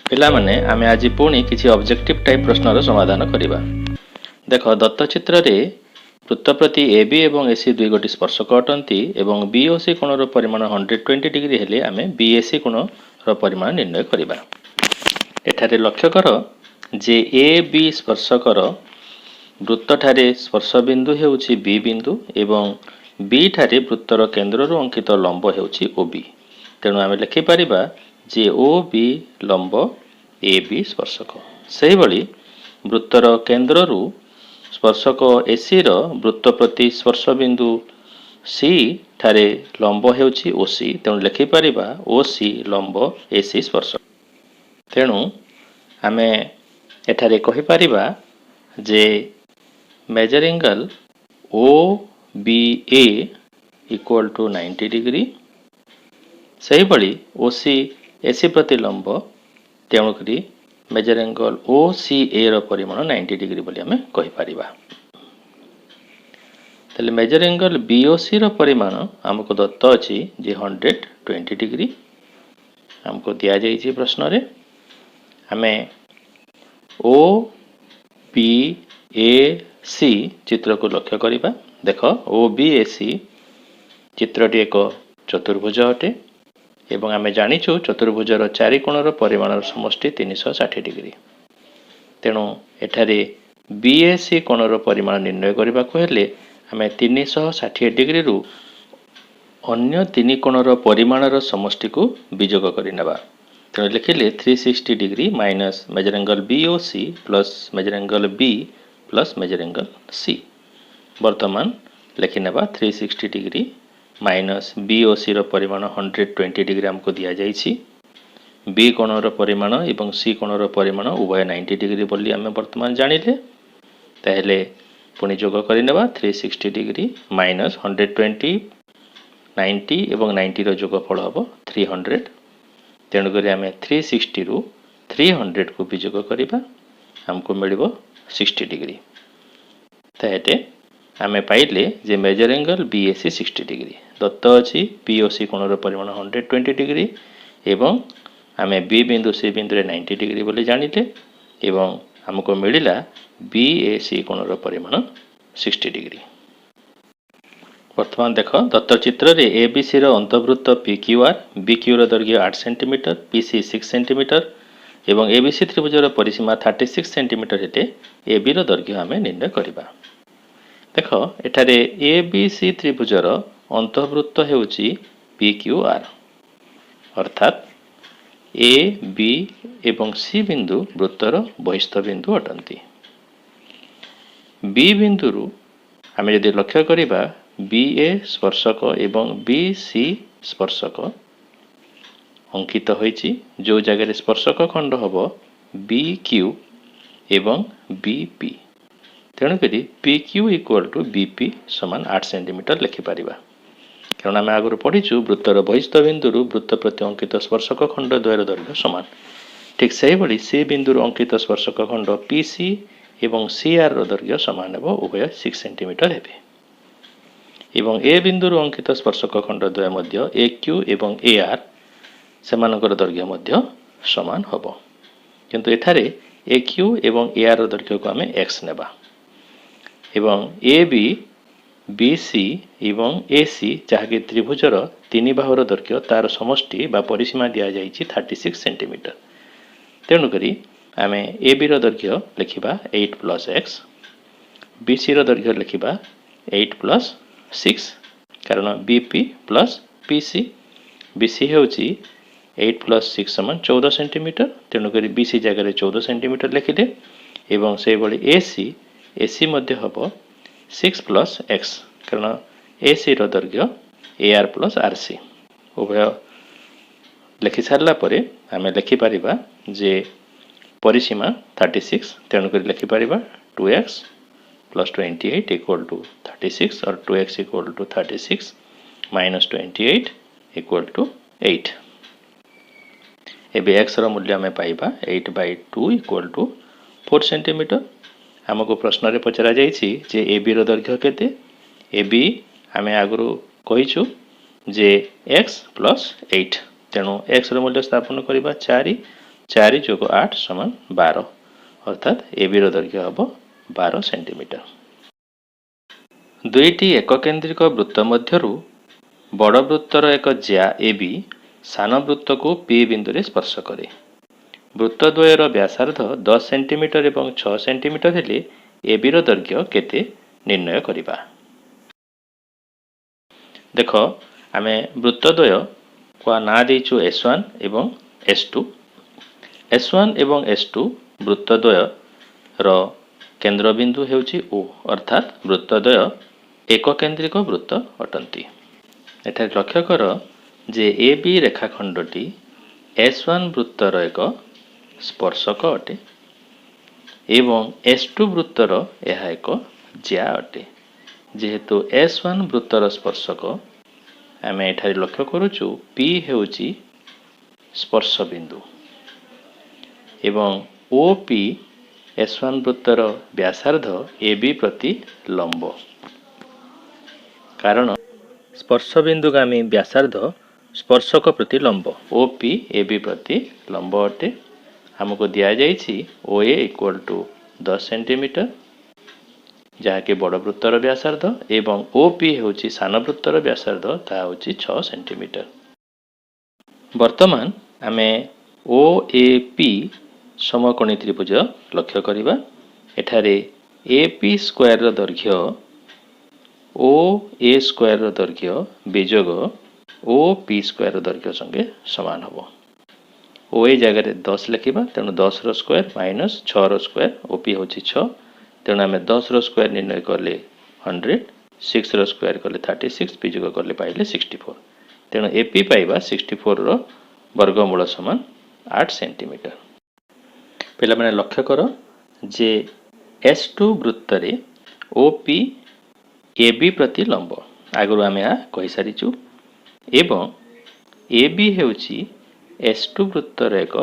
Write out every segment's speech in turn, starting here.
ପିଲାମାନେ ଆମେ ଆଜି ପୁଣି କିଛି ଅବଜେକ୍ଟିଭ ଟାଇପ୍ ପ୍ରଶ୍ନର ସମାଧାନ କରିବା। ଦେଖ ଦତ୍ତ ଚିତ୍ରରେ ବୃତ୍ତ ପ୍ରତି AB ଏବଂ AC ଦୁଇ ଗୋଟି ସ୍ପର୍ଶକ ଅଟନ୍ତି ଏବଂ BOC କୋଣର ପରିମାଣ 120 ଡିଗ୍ରୀ ହେଲେ ଆମେ BAC କୋଣର ପରିମାଣ ନିର୍ଣ୍ଣୟ କରିବା। ଏଠାରେ ଲକ୍ଷ୍ୟ କର ଯେ AB ସ୍ପର୍ଶକର ବୃତ୍ତଠାରେ ସ୍ପର୍ଶ ବିନ୍ଦୁ ହେଉଛି B ବିନ୍ଦୁ ଏବଂ B ଠାରେ ବୃତ୍ତର କେନ୍ଦ୍ରରୁ ଅଙ୍କିତ ଲମ୍ବ ହେଉଛି OB। ତେଣୁ ଆମେ ଲେଖିପାରିବା ଯେ OB ଲମ୍ବ AB ସ୍ପର୍ଶକ। ସେହିଭଳି ବୃତ୍ତର କେନ୍ଦ୍ରରୁ ସ୍ପର୍ଶକ ACର ବୃତ୍ତ ପ୍ରତି ସ୍ପର୍ଶ ବିନ୍ଦୁ C ଠାରେ ଲମ୍ବ ହେଉଛି OC। ତେଣୁ ଲେଖିପାରିବା OC ଲମ୍ବ AC ସ୍ପର୍ଶକ। ତେଣୁ ଆମେ ଏଠାରେ କହିପାରିବା ଯେ measure angle OBA equal to 90 degree। ସେହିଭଳି OC AC ପ୍ରତି ଲମ୍ବ, ତେଣୁକରି measure angle OCA ର ପରିମାଣ 90 ଡିଗ୍ରୀ ବୋଲି ଆମେ କହିପାରିବା। ତାହେଲେ measure angle BOC ର ପରିମାଣ ଆମକୁ ଦତ୍ତ ଅଛି ଯେ 120 ଡିଗ୍ରୀ ଆମକୁ ଦିଆଯାଇଛି ପ୍ରଶ୍ନରେ। ଆମେ OBAC ଚିତ୍ରକୁ ଲକ୍ଷ୍ୟ କରିବା। ଦେଖ OBAC ଚିତ୍ରଟି ଏକ ଚତୁର୍ଭୁଜ ଅଟେ ଏବଂ ଆମେ ଜାଣିଛୁ ଚତୁର୍ଭୁଜର ଚାରି କୋଣର ପରିମାଣର ସମଷ୍ଟି 360 ଡିଗ୍ରୀ। ତେଣୁ ଏଠାରେ BAC କୋଣର ପରିମାଣ ନିର୍ଣ୍ଣୟ କରିବାକୁ ହେଲେ ଆମେ 360 ଡିଗ୍ରୀରୁ ଅନ୍ୟ ତିନି କୋଣର ପରିମାଣର ସମଷ୍ଟିକୁ ବିଯୋଗ କରିନେବା। ତେଣୁ ଲେଖିଲେ 360 degree minus measure angle BOC plus measure angle B plus measure angle C। ବର୍ତ୍ତମାନ ଲେଖିନେବା 360 ଡିଗ୍ରୀ ମାଇନସ୍ BOC ର ପରିମାଣ 120 ଡିଗ୍ରୀ ଆମକୁ ଦିଆଯାଇଛି। B କୋଣର ପରିମାଣ ଏବଂ C କୋଣର ପରିମାଣ ଉଭୟ 90 ଡିଗ୍ରୀ ବୋଲି ଆମେ ବର୍ତ୍ତମାନ ଜାଣିଲେ। ତାହେଲେ ପୁଣି ଯୋଗ କରିନେବା 360 ଡିଗ୍ରୀ ମାଇନସ୍ 120, 90 ଏବଂ 90ର ଯୋଗଫଳ ହେବ 300। ତେଣୁକରି ଆମେ 360ରୁ 300କୁ ବିଯୋଗ କରିବା, ଆମକୁ ମିଳିବ 60 ଡିଗ୍ରୀ। ତାହେଲେ ଆମେ ପାଇଲେ ଯେ measure angle BAC 60 ଡିଗ୍ରୀ। ଦତ୍ତ ଅଛି BOC କୋଣର ପରିମାଣ 120 ଡିଗ୍ରୀ ଏବଂ ଆମେ B ବିନ୍ଦୁ C ବିନ୍ଦୁରେ 90 ଡିଗ୍ରୀ ବୋଲି ଜାଣିଲେ ଏବଂ ଆମକୁ ମିଳିଲା BAC କୋଣର ପରିମାଣ 60 ଡିଗ୍ରୀ। ବର୍ତ୍ତମାନ ଦେଖ ଦତ୍ତ ଚିତ୍ରରେ ABCର ଅନ୍ତର୍ବୃତ୍ତ PQR, BQର ଦୈର୍ଘ୍ୟ 8 ସେଣ୍ଟିମିଟର, PC 6 ସେଣ୍ଟିମିଟର ଏବଂ ABC ତ୍ରିଭୁଜର ପରିସୀମା 36 ସେଣ୍ଟିମିଟର ହେଲେ ABର ଦୈର୍ଘ୍ୟ ଆମେ ନିର୍ଣ୍ଣୟ କରିବା। ଦେଖ ଏଠାରେ ABC ତ୍ରିଭୁଜର ଅନ୍ତର୍ବୃତ୍ତ ହେଉଛି PQR, ଅର୍ଥାତ୍ A, B ଏବଂ C ବିନ୍ଦୁ ବୃତ୍ତର ବହିସ୍ଥ ବିନ୍ଦୁ ଅଟନ୍ତି। B ବିନ୍ଦୁରୁ ଆମେ ଯଦି ଲକ୍ଷ୍ୟ କରିବା BA ସ୍ପର୍ଶକ ଏବଂ BC ସ୍ପର୍ଶକ ଅଙ୍କିତ ହୋଇଛି, ଯେଉଁ ଜାଗାରେ ସ୍ପର୍ଶକ ଖଣ୍ଡ ହେବ BQ ଏବଂ BP। ତେଣୁକରି PQ ଇକ୍ୱାଲ୍ ଟୁ BP ସମାନ 8 ସେଣ୍ଟିମିଟର ଲେଖିପାରିବା। କାରଣ ଆମେ ଆଗରୁ ପଢ଼ିଛୁ ବୃତ୍ତର ବହିସ୍ଥ ବିନ୍ଦୁରୁ ବୃତ୍ତ ପ୍ରତି ଅଙ୍କିତ ସ୍ପର୍ଶକ ଖଣ୍ଡ ଦ୍ୱୟର ଦୈର୍ଘ୍ୟ ସମାନ। ଠିକ୍ ସେହିଭଳି C ବିନ୍ଦୁରୁ ଅଙ୍କିତ ସ୍ପର୍ଶକ ଖଣ୍ଡ PC ଏବଂ CRର ଦୈର୍ଘ୍ୟ ସମାନ ହେବ, ଉଭୟ 6 ସେଣ୍ଟିମିଟର ହେବେ। ଏବଂ A ବିନ୍ଦୁରୁ ଅଙ୍କିତ ସ୍ପର୍ଶକ ଖଣ୍ଡ ଦ୍ୱୟ ମଧ୍ୟ AQ ଏବଂ AR ସେମାନଙ୍କର ଦୈର୍ଘ୍ୟ ମଧ୍ୟ ସମାନ ହେବ। କିନ୍ତୁ ଏଠାରେ AQ ଏବଂ ARର ଦୈର୍ଘ୍ୟକୁ ଆମେ X ନେବା ଏବଂ AB, BC ଏବଂ AC ଯାହାକି ତ୍ରିଭୁଜର ତିନି ବାହୁର ଦୈର୍ଘ୍ୟ ତାର ସମଷ୍ଟି ବା ପରିସୀମା ଦିଆଯାଇଛି 36 ସେଣ୍ଟିମିଟର। ତେଣୁକରି ଆମେ ABର ଦୈର୍ଘ୍ୟ ଲେଖିବା 8 ପ୍ଲସ୍ X, BCର ଦୈର୍ଘ୍ୟ ଲେଖିବା 8 ପ୍ଲସ୍ 6 କାରଣ BP ପ୍ଲସ୍ PC। BC ହେଉଛି 8 ପ୍ଲସ୍ 6 ସମାନ 14 ସେଣ୍ଟିମିଟର। ତେଣୁକରି BC ଜାଗାରେ 14 ସେଣ୍ଟିମିଟର ଲେଖିଲେ ଏବଂ ସେହିଭଳି AC ମଧ୍ୟ ହେବ 6 ପ୍ଲସ୍ X କାରଣ ACର ଦୈର୍ଘ୍ୟ AR ପ୍ଲସ୍ RC। ଉଭୟ ଲେଖି ସାରିଲା ପରେ ଆମେ ଲେଖିପାରିବା ଯେ ପରିସୀମା 36, ତେଣୁକରି ଲେଖିପାରିବା 2X plus 28 equal to 36 or 2X equal to 36 minus 28 equal to 8। ଏବେ X ର ମୂଲ୍ୟ ଆମେ ପାଇବା 8/2 equal to 4 ସେଣ୍ଟିମିଟର। ଆମକୁ ପ୍ରଶ୍ନରେ ପଚରାଯାଇଛି ଯେ ABର ଦୈର୍ଘ୍ୟ କେତେ? AB ଆମେ ଆଗରୁ କହିଛୁ ଯେ X ପ୍ଲସ୍ 8, ତେଣୁ X ର ମୂଲ୍ୟ ସ୍ଥାପନ କରିବା 4 4 যোগ 8 সমান 12 অর্থাৎ এবি ର ଦୈର୍ଘ୍ୟ ହେବ 12 সেন্টিমিটার। ଦୁଇଟି ଏକକେନ୍ଦ୍ରିକ ବୃତ୍ତ ମଧ୍ୟରୁ ବଡ଼ ବୃତ୍ତର ଏକ ଜ୍ୟା এবি ସାନ ବୃତ୍ତକୁ ପି ବିନ୍ଦୁରେ ସ୍ପର୍ଶ କରେ। ବୃତ୍ତଦ୍ୱୟର ବ୍ୟାସାର୍ଦ୍ଧ 10 ସେଣ୍ଟିମିଟର ଏବଂ 6 ସେଣ୍ଟିମିଟର ହେଲେ এবি ର ଦୈର୍ଘ୍ୟ କେତେ ନିର୍ଣ୍ଣୟ କରିବା। ଦେଖ ଆମେ ବୃତ୍ତଦ୍ୱୟକୁ ନାଁ ଦେଇଛୁ S1 ଏବଂ S2। S1 ଏବଂ S2 ବୃତ୍ତଦ୍ୱୟର କେନ୍ଦ୍ରବିନ୍ଦୁ ହେଉଛି O ଅର୍ଥାତ୍ ବୃତ୍ତଦ୍ୱୟ ଏକକେନ୍ଦ୍ରିକ ବୃତ୍ତ ଅଟନ୍ତି। ଏଠାରେ ଲକ୍ଷ୍ୟ କର ଯେ AB ରେଖାଖଣ୍ଡଟି S1 ବୃତ୍ତର ଏକ ସ୍ପର୍ଶକ ଅଟେ ଏବଂ S2 ବୃତ୍ତର ଏହା ଏକ ଜ୍ୟା ଅଟେ। ଯେହେତୁ S1 ବୃତ୍ତର ସ୍ପର୍ଶକ ଆମେ ଏଠାରେ ଲକ୍ଷ୍ୟ କରୁଛୁ P ହେଉଛି ସ୍ପର୍ଶ ବିନ୍ଦୁ ଏବଂ OP S1 ବୃତ୍ତର ବ୍ୟାସାର୍ଦ୍ଧ AB ପ୍ରତି ଲମ୍ବ। କାରଣ ସ୍ପର୍ଶବିନ୍ଦୁଗାମୀ ବ୍ୟାସାର୍ଦ୍ଧ ସ୍ପର୍ଶକ ପ୍ରତି ଲମ୍ବ OP AB ପ୍ରତି ଲମ୍ବ ଅଟେ। ଆମକୁ ଦିଆଯାଇଛି OA ଇକ୍ୱାଲ୍ ଟୁ 10 ସେଣ୍ଟିମିଟର ଯାହାକି ବଡ଼ ବୃତ୍ତର ବ୍ୟାସାର୍ଦ୍ଧ ଏବଂ OP ହେଉଛି ସାନ ବୃତ୍ତର ବ୍ୟାସାର୍ଦ୍ଧ ତାହା ହେଉଛି 6 ସେଣ୍ଟିମିଟର। ବର୍ତ୍ତମାନ ଆମେ OAP ସମକୋଣୀ ତ୍ରିଭୁଜ ଲକ୍ଷ୍ୟ କରିବା। ଏଠାରେ AP ସ୍କୋୟାରର ଦୈର୍ଘ୍ୟ OA ସ୍କୋୟାରର ଦୈର୍ଘ୍ୟ ବିଯୋଗ OP ସ୍କୋୟାରର ଦୈର୍ଘ୍ୟ ସଙ୍ଗେ ସମାନ ହେବ। OA ଜାଗାରେ 10 ଲେଖିବା, ତେଣୁ 10ର ସ୍କୋୟାର ମାଇନସ୍ 6ର ସ୍କୋୟାର OP ହେଉଛି 6, ତେଣୁ ଆମେ 10ର ସ୍କୋୟାର ନିର୍ଣ୍ଣୟ କଲେ 100, 6ର ସ୍କୋୟାର କଲେ 36, ବିଯୋଗ କଲେ ପାଇଲେ 64, ତେଣୁ AP ପାଇବା 64ର ବର୍ଗମୂଳ ସମାନ 8 ସେଣ୍ଟିମିଟର। ପିଲାମାନେ ଲକ୍ଷ୍ୟ କର ଯେ S2 ବୃତ୍ତରେ OP AB ପ୍ରତି ଲମ୍ବ ଆଗରୁ ଆମେ ଏହା କହିସାରିଛୁ ଏବଂ AB ହେଉଛି S2 ବୃତ୍ତର ଏକ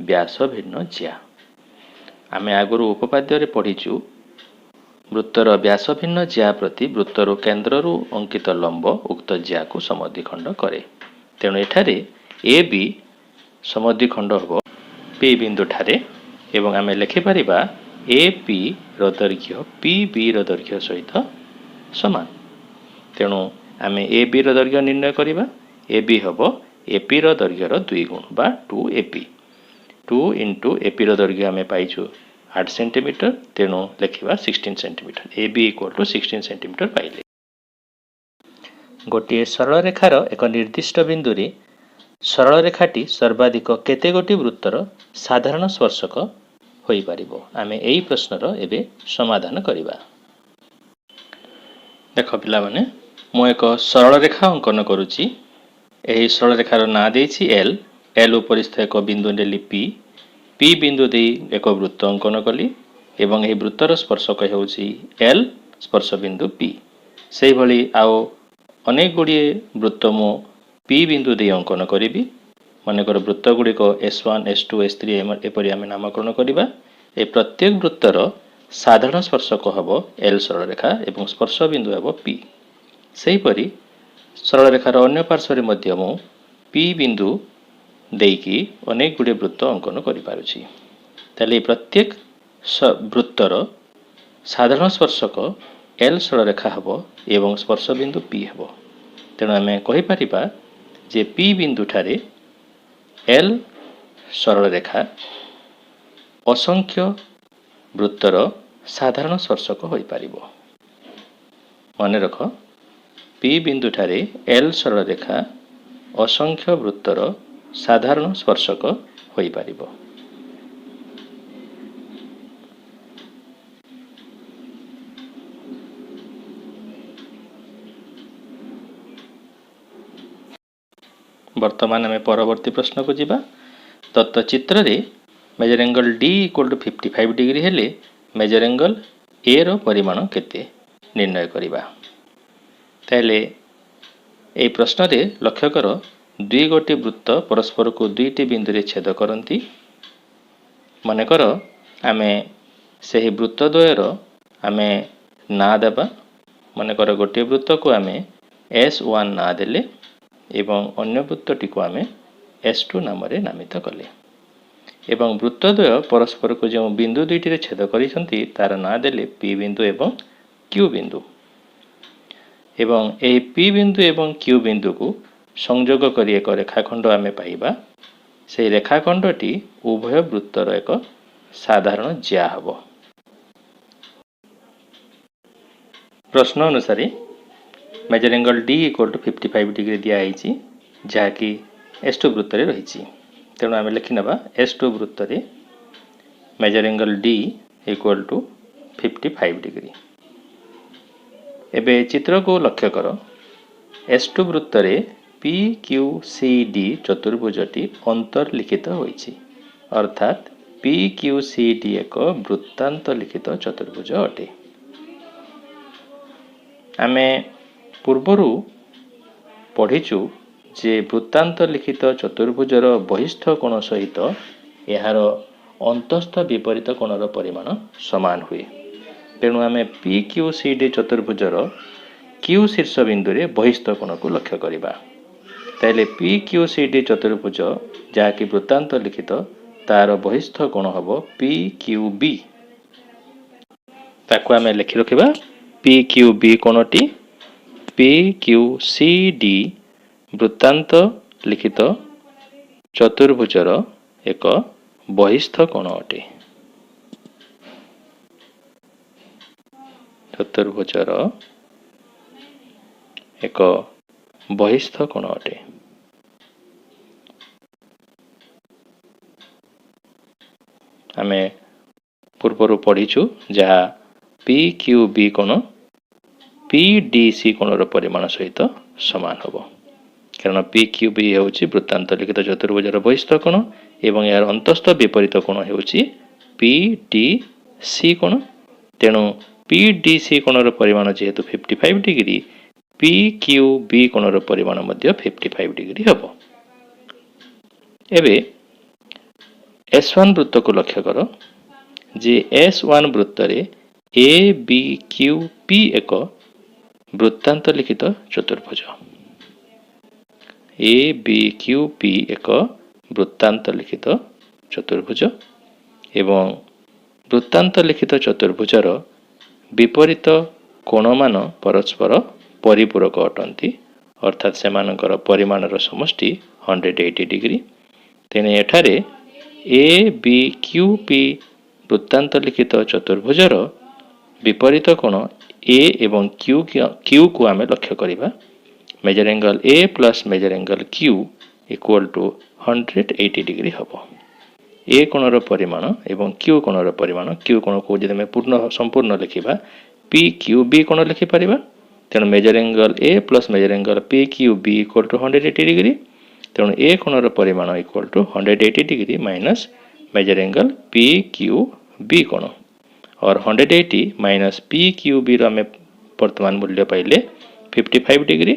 ବ୍ୟାସ ଭିନ୍ନ ଜ୍ୟା। ଆମେ ଆଗରୁ ଉପପାଦ୍ୟରେ ପଢ଼ିଛୁ ବୃତ୍ତର ବ୍ୟାସ ଭିନ୍ନ ଜ୍ୟା ପ୍ରତି ବୃତ୍ତର କେନ୍ଦ୍ରରୁ ଅଙ୍କିତ ଲମ୍ବ ଉକ୍ତ ଜ୍ୟାକୁ ସମଦ୍ୱିଖଣ୍ଡ କରେ। ତେଣୁ ଏଠାରେ AB ସମଦ୍ୱିଖଣ୍ଡ ହେବ P ବିନ୍ଦୁଠାରେ ଏବଂ ଆମେ ଲେଖିପାରିବା AP ର ଦୈର୍ଘ୍ୟ PB ର ଦୈର୍ଘ୍ୟ ସହିତ ସମାନ। ତେଣୁ ଆମେ AB ର ଦୈର୍ଘ୍ୟ ନିର୍ଣ୍ଣୟ କରିବା। AB ହେବ AP ର ଦୈର୍ଘ୍ୟର 2 ଗୁଣ ବା 2AP। 2 into AP ର ଦୈର୍ଘ୍ୟ ଆମେ ପାଇଛୁ 8 ସେଣ୍ଟିମିଟର, ତେଣୁ ଲେଖିବା 16 centimetre. AB equal to 16 centimetre ପାଇଲେ। ଗୋଟିଏ ସରଳ ରେଖାର ଏକ ନିର୍ଦ୍ଦିଷ୍ଟ ବିନ୍ଦୁରେ ସରଳ ରେଖାଟି ସର୍ବାଧିକ କେତେ ଗୋଟି ବୃତ୍ତର ସାଧାରଣ ସ୍ପର୍ଶକ ହୋଇପାରିବ? ଆମେ ଏହି ପ୍ରଶ୍ନର ଏବେ ସମାଧାନ କରିବା। ଦେଖ ପିଲାମାନେ, ମୁଁ ଏକ ସରଳ ରେଖା ଅଙ୍କନ କରୁଛି। ଏହି ସରଳ ରେଖାର ନାଁ ଦେଇଛି L। L ଉପରିସ୍ଥ ଏକ ବିନ୍ଦୁ ନେଲି P ବିନ୍ଦୁ ଦେଇ ଏକ ବୃତ୍ତ ଅଙ୍କନ କଲି ଏବଂ ଏହି ବୃତ୍ତର ସ୍ପର୍ଶକ ହେଉଛି L ସ୍ପର୍ଶ ବିନ୍ଦୁ P। ସେହିଭଳି ଆଉ ଅନେକ ଗୁଡ଼ିଏ ବୃତ୍ତ ମୁଁ P ବିନ୍ଦୁ ଦେଇ ଅଙ୍କନ କରିବି। ମନେକର ବୃତ୍ତ ଗୁଡ଼ିକ S1, S2, S3 ଏପରି ଆମେ ନାମକରଣ କରିବା। ଏ ପ୍ରତ୍ୟେକ ବୃତ୍ତର ସାଧାରଣ ସ୍ପର୍ଶକ ହେବ L ସରଳରେଖା ଏବଂ ସ୍ପର୍ଶ ବିନ୍ଦୁ ହେବ P। ସେହିପରି ସରଳରେଖାର ଅନ୍ୟ ପାର୍ଶ୍ୱରେ ମଧ୍ୟ ମୁଁ P ବିନ୍ଦୁ ଦେଇକି ଅନେକ ଗୁଡ଼ିଏ ବୃତ୍ତ ଅଙ୍କନ କରିପାରୁଛି। ତାହେଲେ এই ପ୍ରତ୍ୟେକ ବୃତ୍ତର ସାଧାରଣ ସ୍ପର୍ଶକ L ସରଳରେଖା ହେବ ଏବଂ ସ୍ପର୍ଶ ବିନ୍ଦୁ P ହେବ। ତେଣୁ ଆମେ କହିପାରିବା ଯେ P ବିନ୍ଦୁଠାରେ L ସରଳରେଖା ଅସଂଖ୍ୟ ବୃତ୍ତର ସାଧାରଣ ସ୍ପର୍ଶକ ହୋଇପାରିବ। ମନେ ରଖ, P ବିନ୍ଦୁଠାରେ L ସରଳରେଖା ଅସଂଖ୍ୟ ବୃତ୍ତର ସାଧାରଣ ସ୍ପର୍ଶକ ହୋଇପାରିବ। ବର୍ତ୍ତମାନ ଆମେ ପରବର୍ତ୍ତୀ ପ୍ରଶ୍ନକୁ ଯିବା। ଦତ୍ତ ଚିତ୍ରରେ major angle D equal to 55 degree ହେଲେ ମେଜର ଆଙ୍ଗଲ A ର ପରିମାଣ କେତେ ନିର୍ଣ୍ଣୟ କରିବା। ତାହେଲେ ଏହି ପ୍ରଶ୍ନରେ ଲକ୍ଷ୍ୟ କର ଦୁଇ ଗୋଟି ବୃତ୍ତ ପରସ୍ପରକୁ ଦୁଇଟି ବିନ୍ଦୁରେ ଛେଦ କରନ୍ତି। ମନେକର ଆମେ ସେହି ବୃତ୍ତଦ୍ୱୟର ଆମେ ନାଁ ଦେବା। ମନେକର ଗୋଟିଏ ବୃତ୍ତକୁ ଆମେ S1 ନାଁ ଦେଲେ ଏବଂ ଅନ୍ୟ ବୃତ୍ତଟିକୁ ଆମେ S2 ନାମରେ ନାମିତ କଲେ। ଏବଂ ବୃତ୍ତଦ୍ୱୟ ପରସ୍ପରକୁ ଯେଉଁ ବିନ୍ଦୁ ଦୁଇଟିରେ ଛେଦ କରିଛନ୍ତି ତାର ନାଁ ଦେଲେ ପି ବିନ୍ଦୁ ଏବଂ କ୍ୟୁ ବିନ୍ଦୁ। ଏବଂ ଏହି ପି ବିନ୍ଦୁ ଏବଂ କ୍ୟୁ ବିନ୍ଦୁକୁ ସଂଯୋଗ କରି ଏକ ରେଖାଖଣ୍ଡ ଆମେ ପାଇବା। ସେହି ରେଖାଖଣ୍ଡଟି ଉଭୟ ବୃତ୍ତର ଏକ ସାଧାରଣ ଜ୍ୟା ହେବ। ପ୍ରଶ୍ନ ଅନୁସାରେ measure angle D equal to 55 degree दिखाई जहाँकि S2 वृत्त रही। तेणु आम लिखिना S2 वृत्त measure angle D equal to 55 degree. एबे चित्र को लक्ष्य कर S2 वृत्त PQCD चतुर्भुजटी अंतर्लिखित होइछि अर्थात PQCD एक वृत्तांत लिखित चतुर्भुज अटे। आमे पूर्वरु पढ़ीचु जे वृत्तांत लिखित चतुर्भुजर बहिस्थ कोण सहित यार अंतस्थ विपरीत कोणर परिमाण समान हुए। तेणु आमे PQCD चतुर्भुजर Q शीर्ष बिंदु रे बहिस्थ कोण को लक्ष्य करिबा। ताइले PQCD चतुर्भुज जहाँकि वृत्तांत लिखित तार बहिस्थ कोण हबो PQB। ताकू आमे लिखि रखिबा PQB कोणटी PQCD वृत्तांत लिखित चतुर्भुजर एक बहिस्थ कोण अटे। चतुर्भुजर एक बहिस्थ कोण अटे। आमे पूर्वर पढ़ीचु जहाँ PQB कोण PDC कोणर परिमाण सहित समान होबो। कारण PQB हेउची वृत्तांत लिखित चतुर्भुजर बहिस्थ कोण एवं यार अंतस्थ विपरीत कोण हेउची PDC कोण। तेणु PDC कोणर परिमाण जेहेतु 55 डिग्री PQB कोणर परिमाण मध्य 55 डिग्री हबो। एबे S1 वृत्त को लक्ष्य कर जे S1 वृत्त रे ABQP एक वृत्तांत लिखित चतुर्भुज। ABQP एक वृत्तांत लिखित चतुर्भुज एवं वृत्तांत लिखित चतुर्भुजर विपरीत कोण मान परस्पर परिपूरक अटंती अर्थात सेमानकर परिमाणर समष्टि 180 डिग्री। तेने एठारे ABQP वृत्तांत लिखित चतुर्भुजर विपरीत कोण A एवं Q को आमे लक्ष्य करिबा। Measure angle A plus measure angle Q equal to 180 degree हबो। A कोणर परिमाण एवं Q कोणर परिमाण Q कोण को जदि हम पूर्ण संपूर्ण लिखिबा PQB कोण लिखि परिबा। तेणु measure angle A plus measure angle PQB equal to 180 degree. तेणु A कोणर परिमाण equal to 180 degree minus measure angle PQB कोण और 180 माइनस PQB रो आमे वर्तमान मूल्य पाइले 55 डिग्री।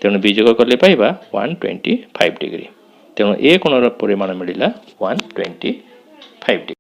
तेणु बीजोग कले पाइबा 125 डिग्री। तेणु A कोणर परिमाण मिलिला 125 डिग्री।